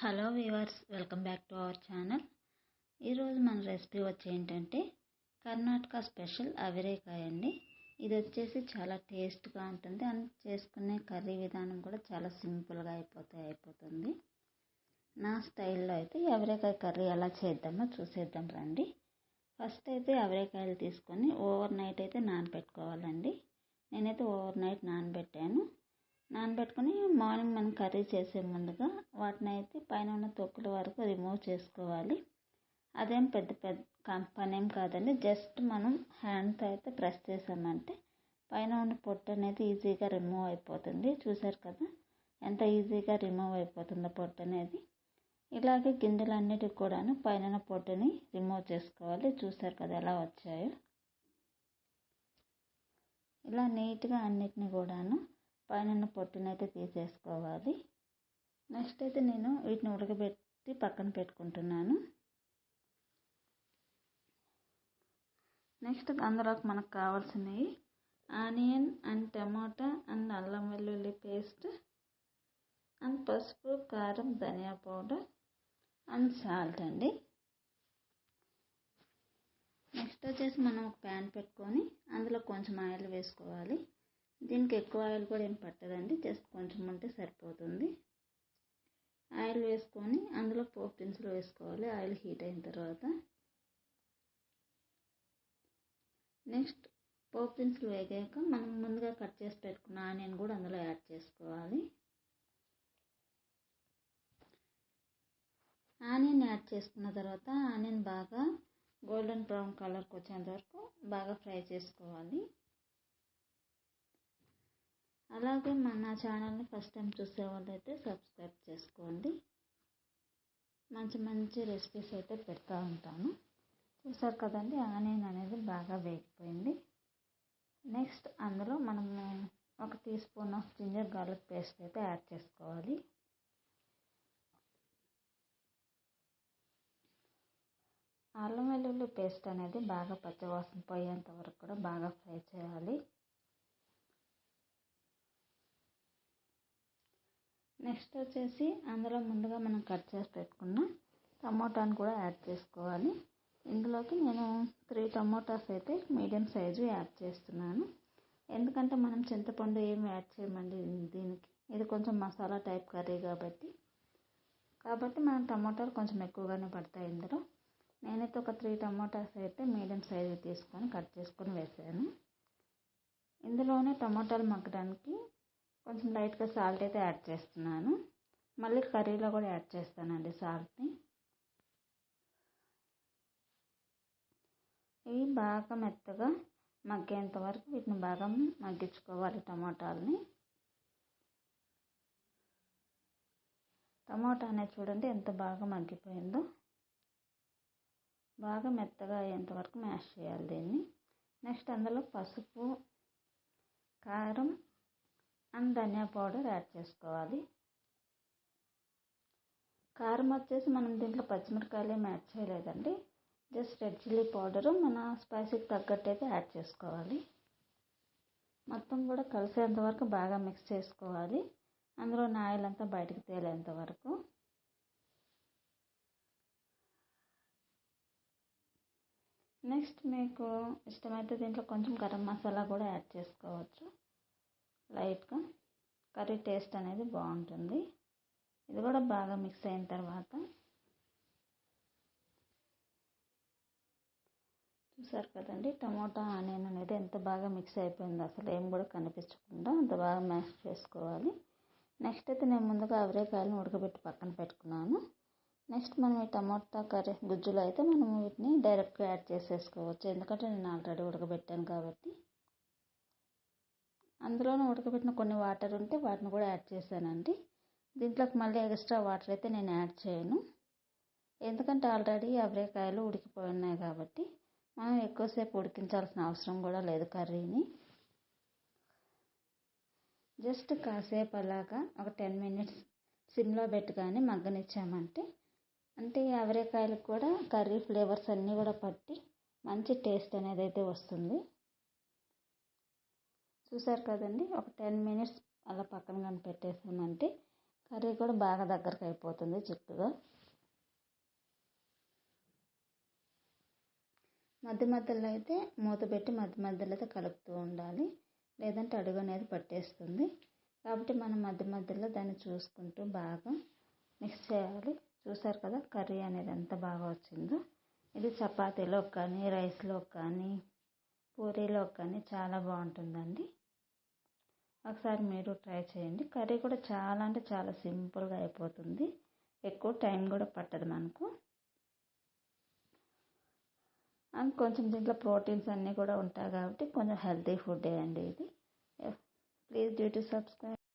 Hello viewers, welcome back to our channel. ఈరోజు మన recipe వచ్చి ఏంటంటే కర్ణాటక స్పెషల్ అవిరేకాయ అండి. ఇది వచ్చేసి చాలా టేస్ట్గా ఉంటుంది అండ్ చేసుకునే కర్రీ విధానం కూడా చాలా సింపుల్గా అయిపోతుంది. నా స్టైల్లో అయితే ఈ అవిరేకాయ కర్రీ ఎలా చేద్దామో చూసేద్దాం రండి. ఫస్ట్ అయితే అవిరేకాయలు తీసుకొని ఓవర్ నైట్ అయితే నానబెట్టుకోవాలండి. నేనైతే ఓవర్ నైట్ నానబెట్టుకొని మార్నింగ్ మనం కర్రీ చేసే ముందుగా వాటిని అయితే పైన ఉన్న తొక్కుల వరకు రిమూవ్ చేసుకోవాలి. అదేం పెద్ద పనేం కాదండి. జస్ట్ మనం హ్యాండ్తో అయితే ప్రెస్ చేసామంటే పైన ఉన్న పొట్టు అనేది ఈజీగా రిమూవ్ అయిపోతుంది. చూసారు కదా ఎంత ఈజీగా రిమూవ్ అయిపోతుందో పొట్టు అనేది. ఇలాగే గింజలన్నిటికి కూడాను పైన పొట్టుని రిమూవ్ చేసుకోవాలి. చూసారు కదా ఎలా వచ్చాయో. ఇలా నీట్గా అన్నిటిని కూడాను పైన పొట్టుని అయితే తీసేసుకోవాలి. నెక్స్ట్ అయితే నేను వీటిని ఉడకబెట్టి పక్కన పెట్టుకుంటున్నాను. నెక్స్ట్ అందులోకి మనకు కావాల్సినవి ఆనియన్ అండ్ టమాటా అండ్ అల్లం వెల్లుల్లి పేస్ట్ అండ్ పసుపు, కారం, ధనియా పౌడర్ అండ్ సాల్ట్ అండి. నెక్స్ట్ వచ్చేసి మనం ఒక ప్యాన్ పెట్టుకొని అందులో కొంచెం ఆయిల్ వేసుకోవాలి. దీనికి ఎక్కువ ఆయిల్ కూడా ఏం పట్టదండి, జస్ట్ కొంచెం ఉంటే సరిపోతుంది. ఆయిల్ వేసుకొని అందులో పోపు దినుసులు వేసుకోవాలి. ఆయిల్ హీట్ అయిన తర్వాత నెక్స్ట్ పోపు దినుసులు వేగాక మనం ముందుగా కట్ చేసి పెట్టుకున్న ఆనియన్ కూడా అందులో యాడ్ చేసుకోవాలి. ఆనియన్ యాడ్ చేసుకున్న తర్వాత ఆనియన్ బాగా గోల్డెన్ బ్రౌన్ కలర్కి వచ్చేంత వరకు బాగా ఫ్రై చేసుకోవాలి. అలాగే మన ఛానల్ని ఫస్ట్ టైం చూసే వాళ్ళైతే సబ్స్క్రైబ్ చేసుకోండి. మంచి రెసిపీస్ అయితే పెడతా ఉంటాను. చూసారు కదండి ఆనియన్ అనేది బాగా వేగిపోయింది. నెక్స్ట్ అందులో మనము 1 teaspoon of ginger garlic paste అయితే యాడ్ చేసుకోవాలి. అల్లం వెల్లుల్లి పేస్ట్ అనేది బాగా పచ్చివాసన పోయేంత వరకు కూడా బాగా ఫ్రై చేయాలి. నెక్స్ట్ వచ్చేసి అందులో ముందుగా మనం కట్ చేసి పెట్టుకున్న టమోటాను కూడా యాడ్ చేసుకోవాలి. ఇందులోకి నేను 3 టమోటాస్ అయితే మీడియం సైజు యాడ్ చేస్తున్నాను. ఎందుకంటే మనం చింతపండు ఏమి యాడ్ చేయమండి దీనికి. ఇది కొంచెం మసాలా టైప్ కర్రీ కాబట్టి మనం టమోటాలు కొంచెం ఎక్కువగానే పడతాయి ఇందులో. నేనైతే ఒక 3 టమోటాస్ అయితే మీడియం సైజు తీసుకొని కట్ చేసుకొని వేసాను. ఇందులోనే టమోటాలు మగ్గడానికి కొంచెం లైట్గా సాల్ట్ అయితే యాడ్ చేస్తున్నాను. మళ్ళీ కర్రీలో కూడా యాడ్ చేస్తానండి సాల్ట్ని. ఇవి బాగా మెత్తగా మగ్గేంత వరకు వీటిని బాగా మగ్గించుకోవాలి. టమాటా అనేది చూడండి ఎంత బాగా మగ్గిపోయిందో. బాగా మెత్తగా అయ్యేంత వరకు మ్యాష్ చేయాలి దీన్ని. నెక్స్ట్ అందులో పసుపు, కారం అండ్ ధనియా పౌడర్ యాడ్ చేసుకోవాలి. కారం వచ్చేసి మనం దీంట్లో పచ్చిమిరపకాయలు ఏమి యాడ్ చేయలేదండి. జస్ట్ రెడ్ చిల్లీ పౌడరు మన స్పైసీకి తగ్గట్టు అయితే యాడ్ చేసుకోవాలి. మొత్తం కూడా కలిసేంత వరకు బాగా మిక్స్ చేసుకోవాలి. అందులో ఆయిల్ అంతా బయటకు తేలేంత వరకు. నెక్స్ట్ మీకు ఇష్టమైతే దీంట్లో కొంచెం గరం మసాలా కూడా యాడ్ చేసుకోవచ్చు లైట్గా. కర్రీ టేస్ట్ అనేది బాగుంటుంది. ఇది కూడా బాగా మిక్స్ అయిన తర్వాత చూసారు కదండి టమోటా ఆనియన్ అనేది ఎంత బాగా మిక్స్ అయిపోయిందో, అసలు ఏం కూడా కనిపించకుండా అంత బాగా మ్యాష్ చేసుకోవాలి. నెక్స్ట్ అయితే నేను ముందుగా అవిరేకాయలను ఉడకబెట్టి పక్కన పెట్టుకున్నాను. నెక్స్ట్ మనం ఈ టమోటా కర్రీ గుజ్జులో అయితే మనం వీటిని డైరెక్ట్గా యాడ్ చేసేసుకోవచ్చు. ఎందుకంటే నేను ఆల్రెడీ ఉడకబెట్టాను కాబట్టి. అందులోనే ఉడకబెట్టిన కొన్ని వాటర్ ఉంటే వాటిని కూడా యాడ్ చేశానండి. దీంట్లోకి మళ్ళీ ఎక్స్ట్రా వాటర్ అయితే నేను యాడ్ చేయను. ఎందుకంటే ఆల్రెడీ అవిరేకాయలు ఉడికిపోయి ఉన్నాయి కాబట్టి మనం ఎక్కువసేపు ఉడికించాల్సిన అవసరం కూడా లేదు కర్రీని. జస్ట్ కాసేపు అలాగా ఒక 10 మినిట్స్ సిమ్లో పెట్టుకొని మగ్గనిచ్చామంటే ఈ అవిరేకాయలకు కూడా కర్రీ ఫ్లేవర్స్ అన్నీ కూడా పట్టి మంచి టేస్ట్ అనేది అయితే వస్తుంది. చూసారు కదండి ఒక 10 మినిట్స్ అలా పక్కన కానీ పెట్టేసామంటే కర్రీ కూడా బాగా దగ్గరకు అయిపోతుంది చిక్కగా. మధ్య మధ్యలో అయితే మూత పెట్టి మధ్య మధ్యలో అయితే కలుపుతూ ఉండాలి, లేదంటే అడుగు అనేది పట్టేస్తుంది. కాబట్టి మనం మధ్య మధ్యలో దాన్ని చూసుకుంటూ బాగా మిక్స్ చేయాలి. చూసారు కదా కర్రీ అనేది ఎంత బాగా వచ్చిందో. ఇది చపాతీలో కానీ, రైస్లో కానీ, పూరీలో కానీ చాలా బాగుంటుందండి. ఒకసారి మీరు ట్రై చేయండి. కర్రీ కూడా చాలా అంటే చాలా సింపుల్గా అయిపోతుంది, ఎక్కువ టైం కూడా పట్టదు మనకు. అండ్ కొంచెం దీంట్లో ప్రోటీన్స్ అన్నీ కూడా ఉంటాయి కాబట్టి కొంచెం హెల్తీ ఫుడ్డే అండి ఇది. Please do to subscribe.